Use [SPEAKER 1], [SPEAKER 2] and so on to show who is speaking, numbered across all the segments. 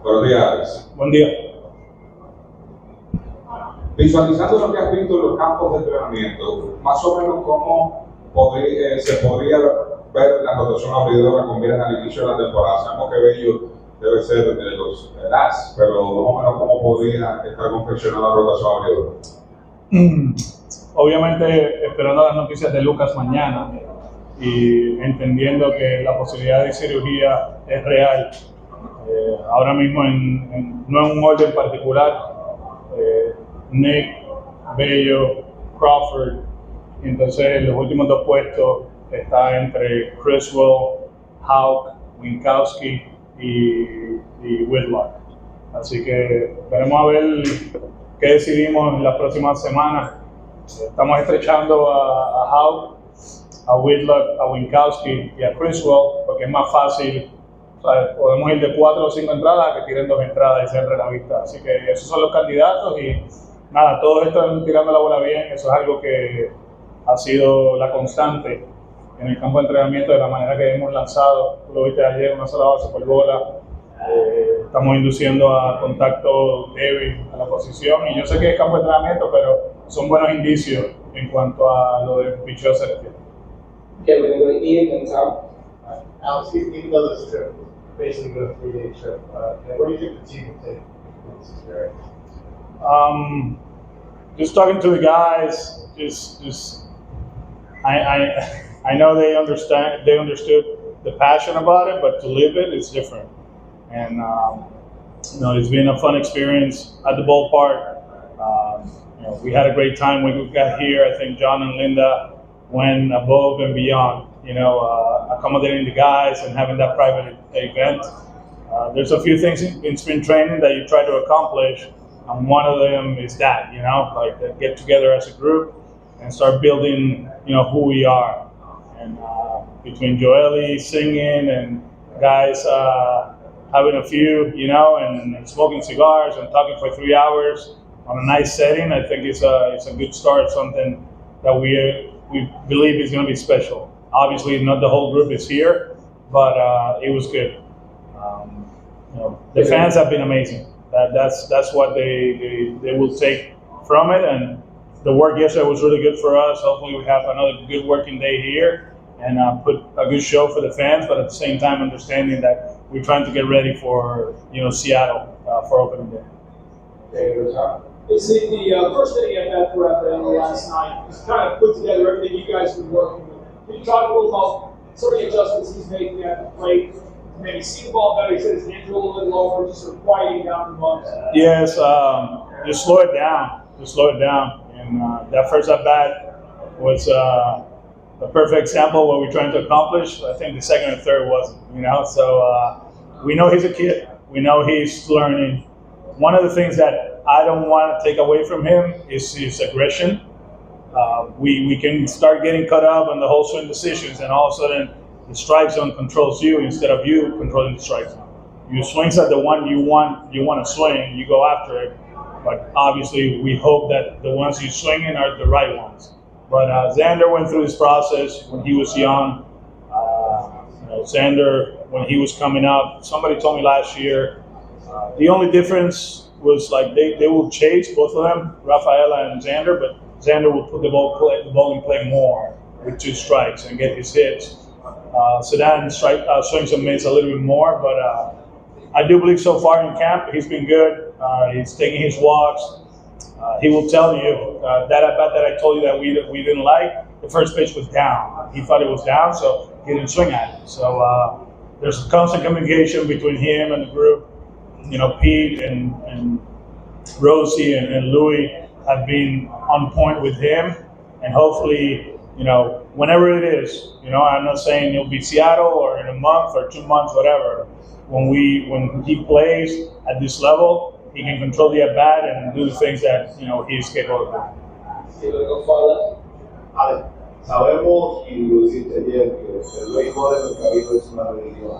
[SPEAKER 1] Buenos días, Alex.
[SPEAKER 2] Buen día.
[SPEAKER 1] Visualizando lo que has visto en los campos de entrenamiento, más o menos cómo se podría ver la rotación abridora con miras al inicio de la temporada. Sabemos que Bello debe ser de los as, pero más o menos cómo podría estar confeccionada la rotación abridora.
[SPEAKER 2] Obviamente esperando las noticias de Lucas mañana y entendiendo que la posibilidad de cirugía es real. Ahora mismo no en un orden particular, Nick, Bello, Crawford, y entonces los últimos dos puestos está entre Criswell, Houck, Winkowski y Whitlock. Así que veremos a ver qué decidimos en las próximas semanas. Estamos estrechando a Houck, a Whitlock, a Winkowski y a Criswell porque es más fácil. O sea, podemos ir de 4 o 5 entradas que tiren 2 entradas y cierre la vista. Así que esos son los candidatos y nada, todos están tirando la bola bien. Eso es algo que ha sido la constante en el campo de entrenamiento de la manera que hemos lanzado. Tú lo viste ayer, una sola base por bola. Estamos induciendo a contacto débil a la posición y yo sé que es campo de entrenamiento, pero son buenos indicios en cuanto a lo de picheo se refiere.
[SPEAKER 3] Okay, we're going to go to Ian and Tom.
[SPEAKER 4] Alex, even though this trip was basically a 3-day trip, what do you think the team will take from this experience?
[SPEAKER 2] Just talking to the guys, I know they understood the passion about it, but to live it is different. And it's been a fun experience at the ballpark. We had a great time when we got here. I think John and Linda went above and beyond. Accommodating the guys and having that private event. There's a few things in spring training that you try to accomplish, and one of them is that, like get together as a group and start building, who we are. And between Joely singing and guys having a few, and smoking cigars and talking for 3 hours on a nice setting, I think it's a good start, something that we believe is going to be special. Obviously, not the whole group is here, but it was good. The fans have been amazing. That's what they will take from it, and the work yesterday was really good for us. Hopefully, we have another good working day here and put a good show for the fans, but at the same time, understanding that we're trying to get ready for Seattle for opening day.
[SPEAKER 5] It's the first inning at bat for FAL last night. Just kind of put together everything you guys have been working with. Can you talk a little about some of the adjustments he's making at the plate? Maybe see the ball better. He said his hands are a little bit lower, just sort of quieting down the bumps.
[SPEAKER 2] Yes, just slow it down. And that first at bat was a perfect example of what we're trying to accomplish. I think the second and third wasn't. So we know he's a kid. We know he's learning. One of the things that I don't want to take away from him is his aggression. We can start getting caught up on the whole swing decisions, and all of a sudden the strike zone controls you instead of you controlling the strike zone. You swings at the one you want to swing, you go after it. But obviously, we hope that the ones you're swinging are the right ones. But Xander went through this process when he was young. Xander, when he was coming up, somebody told me last year, the only difference was like they will chase both of them, Rafaela and Xander, but Xander will put the ball in play more with 2 strikes and get his hits. Sedan swings and miss a little bit more, but I do believe so far in camp he's been good. He's taking his walks. He will tell you that at bat that I told you that we didn't like, the first pitch was down. He thought it was down, so he didn't swing at it. So there's constant communication between him and the group. Pete and Rosie and Louie have been on point with him, and hopefully, whenever it is, I'm not saying it'll be Seattle or in a month or 2 months, whatever. When he plays at this level, he can control the at bat and do the things that he's capable of doing.
[SPEAKER 4] Ale, sabemos y lo hiciste ayer que el béisbol en el Caribe es una religión,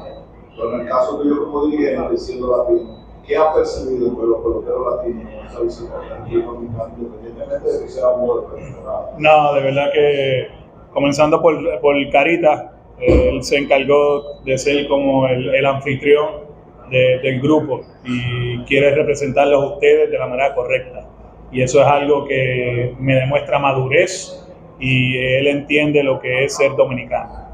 [SPEAKER 4] pero en el caso tuyo como dirigente siendo latino, ¿qué has percibido entre los peloteros latinos en esa visita independientemente de que sea un modo de pretemporada?
[SPEAKER 2] No, de verdad que comenzando por Carita, él se encargó de ser como el anfitrión del grupo y quiere representarlos a ustedes de la manera correcta. Y eso es algo que me demuestra madurez y él entiende lo que es ser dominicano.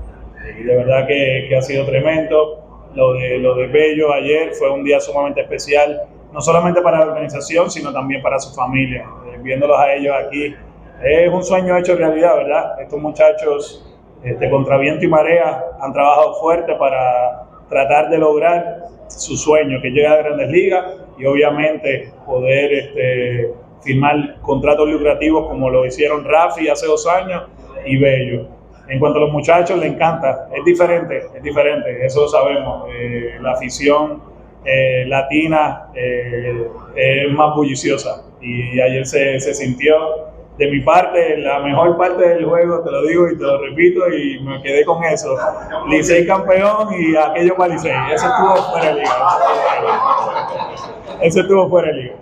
[SPEAKER 2] Y de verdad que ha sido tremendo. Lo de Bello ayer fue un día sumamente especial, no solamente para la organización, sino también para su familia. Viéndolos a ellos aquí, es un sueño hecho realidad, ¿verdad? Estos muchachos, contra viento y marea, han trabajado fuerte para tratar de lograr su sueño, que llegue a Grandes Ligas y obviamente poder firmar contratos lucrativos como lo hicieron Rafi hace 2 años y Bello. En cuanto a los muchachos, les encanta, es diferente, eso lo sabemos. La afición latina es más bulliciosa y ayer se sintió. De mi parte, la mejor parte del juego, te lo digo y te lo repito y me quedé con eso. Licey campeón y aquello para Licey. Eso estuvo fuera de liga. Eso estuvo fuera de liga.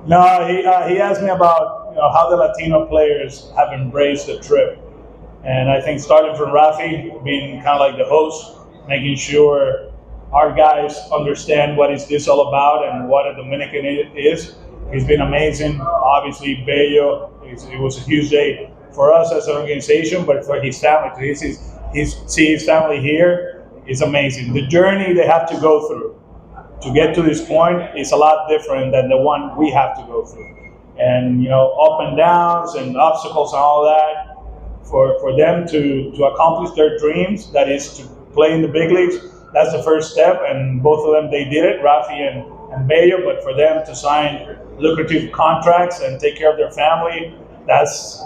[SPEAKER 2] No, he asked me about how the Latino players have embraced the trip. And I think starting from Rafi, being kind of like the host, making sure our guys understand what is this all about and what a Dominican is. He's been amazing. Obviously, Bello, it was a huge day for us as an organization, but for his family, to see his family here is amazing. The journey they have to go through to get to this point is a lot different than the one we have to go through. And, up and downs and obstacles and all that, for them to accomplish their dreams, that is to play in the big leagues, that's the first step, and both of them, they did it, Rafi and Bello, but for them to sign lucrative contracts and take care of their family, that's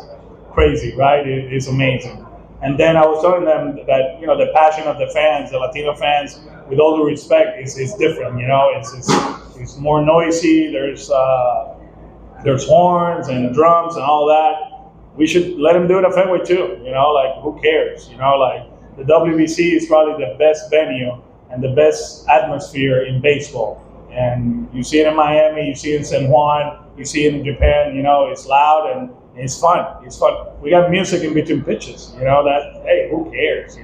[SPEAKER 2] crazy, right? It's amazing. And then I was telling them that, the passion of the fans, the Latino fans, with all due respect, is different, it's more noisy, there's horns and drums and all that. We should let them do it at Fenway too, who cares, the WBC is probably the best venue and the best atmosphere in baseball. And you see it in Miami, you see it in San Juan, you see it in Japan, it's loud and it's fun. It's fun. We got music in between pitches, hey, who cares,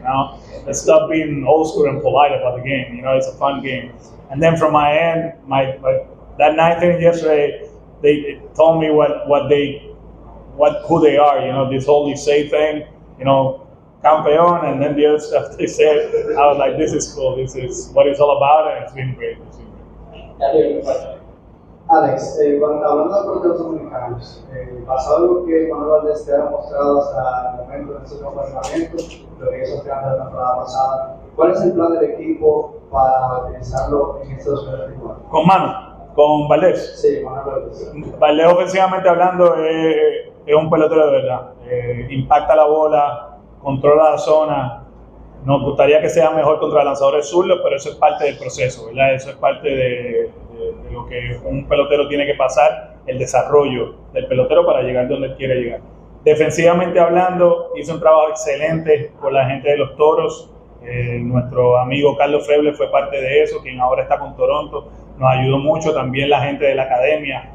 [SPEAKER 2] Let's stop being old school and polite about the game, it's a fun game. And then from my end, that 9th inning yesterday, they told me who they are, this whole Licey thing, campeón, and then the other stuff they said. I was like, this is cool. This is what it's all about, and it's been great.
[SPEAKER 6] Alex, hablando de peloteros dominicanos, basado en lo que Manuel Valdés te ha mostrado hasta el momento de su nombramiento, lo que hizo la temporada pasada, ¿cuál es el plan del equipo para utilizarlo en estos 2024?
[SPEAKER 2] Con Manu, con Valdés.
[SPEAKER 6] Sí, Manuel Valdés.
[SPEAKER 2] Valdés, ofensivamente hablando, es un pelotero de verdad. Impacta la bola, controla la zona. Nos gustaría que sea mejor contra lanzadores zurdos, pero eso es parte del proceso, ¿verdad? Eso es parte de lo que un pelotero tiene que pasar, el desarrollo del pelotero para llegar donde él quiere llegar. Defensivamente hablando, hizo un trabajo excelente con la gente de los Toros. Nuestro amigo Carlos Feble fue parte de eso, quien ahora está con Toronto. Nos ayudó mucho también la gente de la academia.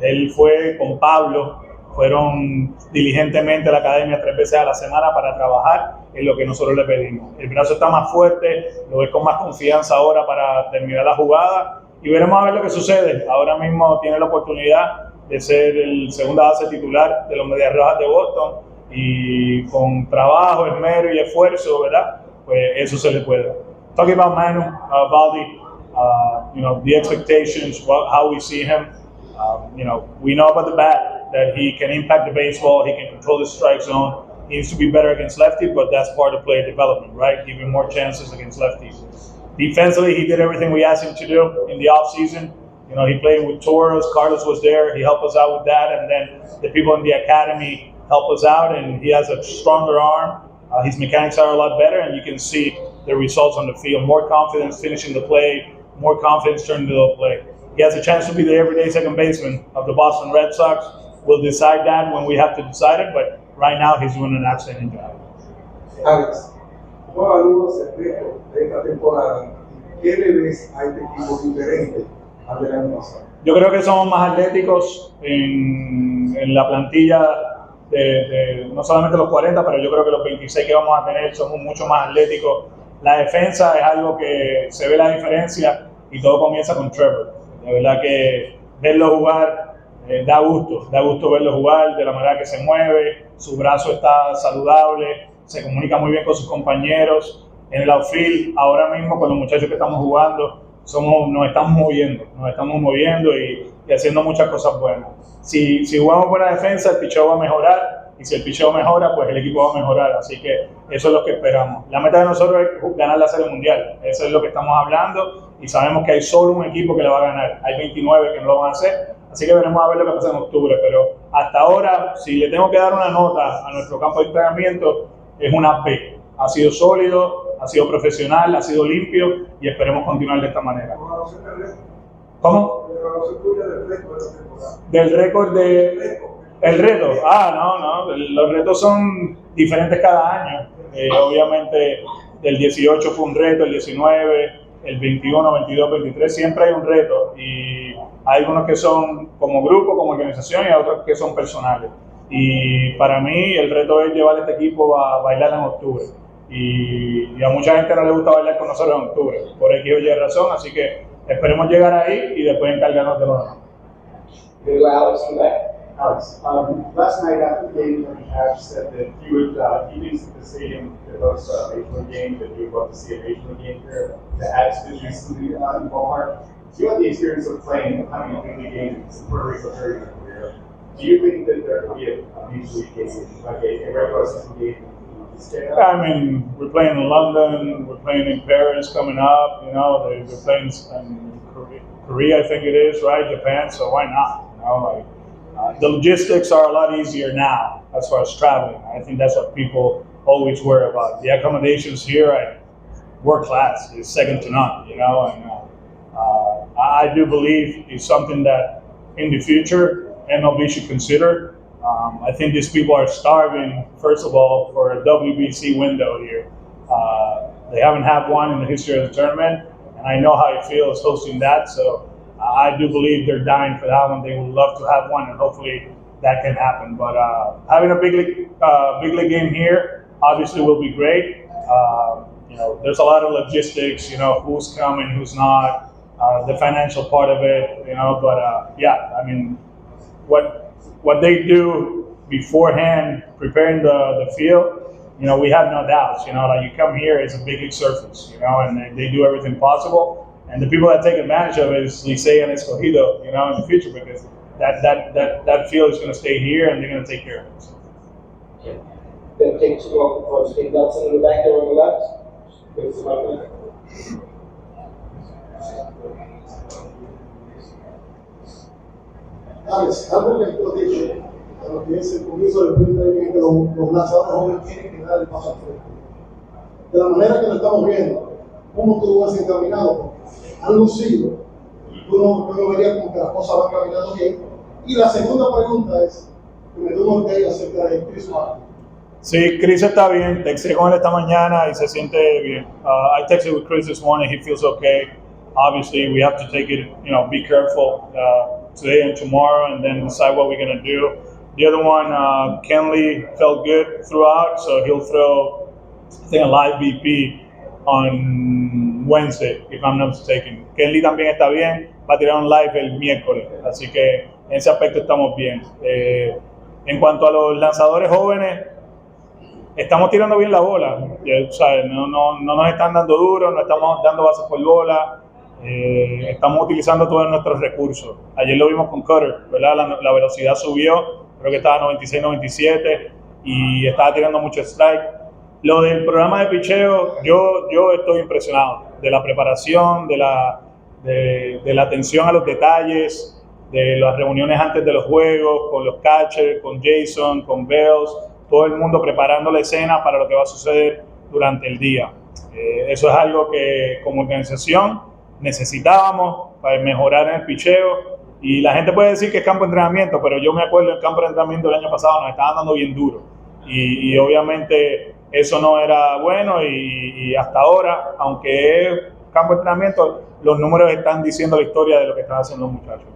[SPEAKER 2] Él fue con Pablo, fueron diligentemente a la academia 3 veces a la semana para trabajar en lo que nosotros le pedimos. El brazo está más fuerte, lo ves con más confianza ahora para terminar la jugada y veremos a ver lo que sucede. Ahora mismo tiene la oportunidad de ser el segunda base titular de los Medias Rojas de Boston y con trabajo, esmero y esfuerzo, ¿verdad? Pues eso se le puede. Talking about Manu, Baldi, the expectations, how we see him. We know about the bat, that he can impact the baseball, he can control the strike zone. He needs to be better against lefties, but that's part of player development, right? Giving more chances against lefties. Defensively, he did everything we asked him to do in the offseason. He played with Toros, Carlos was there, he helped us out with that, and then the people in the academy helped us out, and he has a stronger arm. His mechanics are a lot better, and you can see the results on the field. More confidence finishing the play, more confidence turning to the play. He has a chance to be the everyday second baseman of the Boston Red Sox. We'll decide that when we have to decide it, but right now he's doing an outstanding job.
[SPEAKER 7] Alex, ¿cómo evalúas el reto de esta temporada? ¿Qué le ves a este equipo diferente al del año pasado?
[SPEAKER 2] Yo creo que somos más atléticos en la plantilla de no solamente los 40, pero yo creo que los 26 que vamos a tener somos mucho más atléticos La defensa es algo que se ve la diferencia y todo comienza con Trevor. De verdad que verlo jugar da gusto verlo jugar de la manera que se mueve, su brazo está saludable, se comunica muy bien con sus compañeros. En el outfield, ahora mismo con los muchachos que estamos jugando, nos estamos moviendo y haciendo muchas cosas buenas. Si jugamos buena defensa, el picheo va a mejorar, y si el picheo mejora, pues el equipo va a mejorar, así que eso es lo que esperamos. La meta de nosotros es ganar la Serie Mundial, eso es lo que estamos hablando, y sabemos que hay solo un equipo que la va a ganar, hay 29 que no lo van a hacer, así que veremos a ver lo que pasa en octubre, pero hasta ahora, si le tengo que dar una nota a nuestro campo de entrenamiento, es una B. Ha sido sólido, ha sido profesional, ha sido limpio y esperemos continuar de esta manera. ¿Cómo? Del récord de... El reto. No. Los retos son diferentes cada año. Obviamente el 18 fue un reto, el 19, el 21, 22, 23, siempre hay un reto. Y hay algunos que son como grupo, como organización y otros que son personales. Y para mí el reto es llevar a este equipo a bailar en octubre. Y a mucha gente no le gusta bailar con nosotros en octubre, por X o Y razón, así que esperemos llegar ahí y después encargarnos de lo demás.
[SPEAKER 3] Alex, come back.
[SPEAKER 8] Alex, last night after the game, the Cash said that he would he thinks that the stadium could host a baseball game, that he would love to see a baseball game here to add experience to the ballpark. So you had the experience of playing, having a big league game in Puerto Rico during your career. Do you think that there could be a major league game, like a regular season game?
[SPEAKER 2] I mean, we're playing in London, we're playing in Paris coming up, you know, they're playing in Korea, I think it is, right? Japan, so why not? You know, like, the logistics are a lot easier now as far as traveling. I think that's what people always worry about. The accommodations here, world class, is second to none, you know, and I do believe it's something that in the future MLB should consider. I think these people are starving, first of all, for a WBC window here. They haven't had one in the history of the tournament, and I know how it feels hosting that, so I do believe they're dying for that one. They would love to have one, and hopefully that can happen. But having a big league game here obviously will be great. You know, there's a lot of logistics, you know, who's coming, who's not, the financial part of it, you know, but yeah, I mean, what they do beforehand, preparing the field, you know, we have no doubts. You know, like you come here, it's a big league surface, you know, and they do everything possible. And the people that take advantage of it is Licey and Escogido, you know, in the future, because that field is going to stay here and they're going to take care of it.
[SPEAKER 3] Okay. Then take two more for Steve Nelson in the back there on the left.
[SPEAKER 9] Alex, algo que tú has dicho, lo que es el comienzo del primer que los lanzadores jóvenes tienen que dar el paso al frente. De la manera que lo estamos viendo, ¿cómo tú lo has encaminado? Han lucido y tú no verías como que las cosas van caminando bien. Y la segunda pregunta es, que me tuvo que ir acerca de Chris Martin.
[SPEAKER 2] Sí, Chris está bien. Texté con él esta mañana y se siente bien. I texted with Chris this morning. He feels okay. Obviously, we have to take it, you know, be careful today and tomorrow, and then decide what we're going to do. The other one, Kenley, felt good throughout, so he'll throw, I think, a live BP on Wednesday, if I'm not mistaken. Kenley también está bien, va a tirar un live el miércoles, así que en ese aspecto estamos bien. En cuanto a los lanzadores jóvenes, estamos tirando bien la bola, ¿sabes? No nos están dando duro, no estamos dando bases por bola. Estamos utilizando todos nuestros recursos. Ayer lo vimos con Cora, ¿verdad? La velocidad subió, creo que estaba 96, 97 y estaba tirando mucho strike. Lo del programa de picheo, yo estoy impresionado de la preparación, de la atención a los detalles, de las reuniones antes de los juegos, con los catchers, con Jason, con Bells, todo el mundo preparando la escena para lo que va a suceder durante el día. Eso es algo que como organización necesitábamos para mejorar en el picheo, y la gente puede decir que es campo de entrenamiento, pero yo me acuerdo el campo de entrenamiento del año pasado nos estaban dando bien duro y obviamente eso no era bueno, y hasta ahora, aunque es campo de entrenamiento, los números están diciendo la historia de lo que están haciendo los muchachos.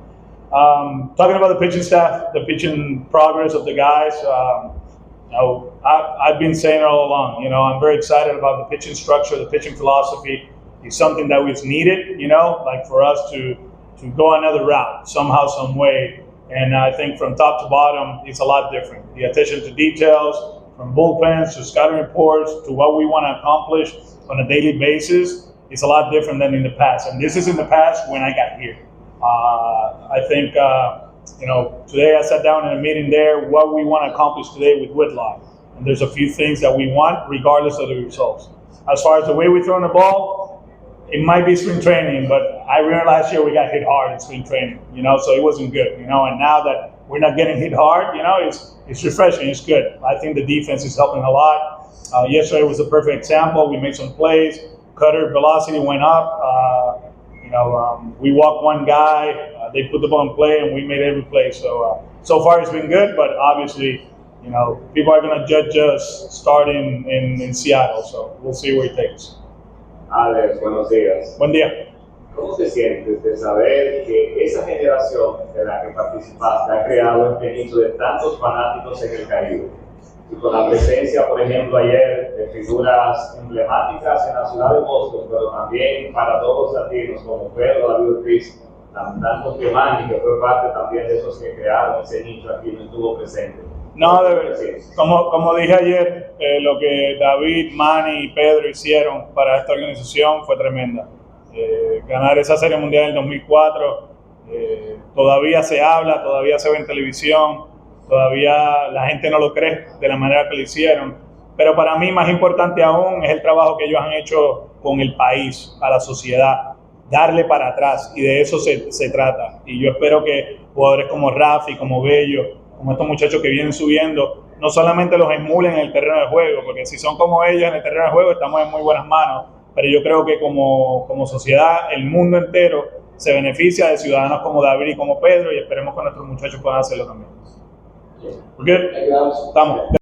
[SPEAKER 2] Talking about the pitching staff, the pitching progress of the guys, I've been saying it all along. You know, I'm very excited about the pitching structure, the pitching philosophy. It's something that was needed, you know, like for us to go another route somehow, some way. And I think from top to bottom, it's a lot different. The attention to details, from bullpens to scouting reports to what we want to accomplish on a daily basis, it's a lot different than in the past. And this is in the past when I got here. I think, you know, today I sat down in a meeting there, what we want to accomplish today with Whitlock. And there's a few things that we want regardless of the results. As far as the way we throw the ball, it might be spring training, but I remember last year we got hit hard in spring training, you know, so it wasn't good, you know, and now that we're not getting hit hard, you know, it's refreshing, it's good. I think the defense is helping a lot. Yesterday was a perfect example. We made some plays, cutter velocity went up, you know, we walked one guy, they put the ball in play, and we made every play. So far it's been good, but obviously, you know, people are going to judge us starting in Seattle, so we'll see where it takes.
[SPEAKER 10] Alex, buenos días.
[SPEAKER 2] Buen día.
[SPEAKER 10] ¿Cómo te sientes de saber que esa generación de la que participaste ha creado este nicho de tantos fanáticos en el Caribe? Y con la presencia, por ejemplo, ayer de figuras emblemáticas en la ciudad de Boston, pero también para todos los latinos, como Pedro, David Ortiz, tanto que Manny, que fue parte también de esos que crearon ese nicho aquí, no estuvo presente.
[SPEAKER 2] No, como dije ayer, lo que David, Manny y Pedro hicieron para esta organización fue tremenda. Ganar esa Serie Mundial en 2004, todavía se habla, todavía se ve en televisión, todavía la gente no lo cree de la manera que lo hicieron. Pero para mí más importante aún es el trabajo que ellos han hecho con el país, a la sociedad, darle para atrás, y de eso se trata. Y yo espero que jugadores como Rafi, como Bello, como estos muchachos que vienen subiendo, no solamente los emulen en el terreno de juego, porque si son como ellos en el terreno de juego estamos en muy buenas manos, pero yo creo que como sociedad, el mundo entero se beneficia de ciudadanos como David y como Pedro, y esperemos que nuestros muchachos puedan hacerlo también. ¿Ok? Estamos.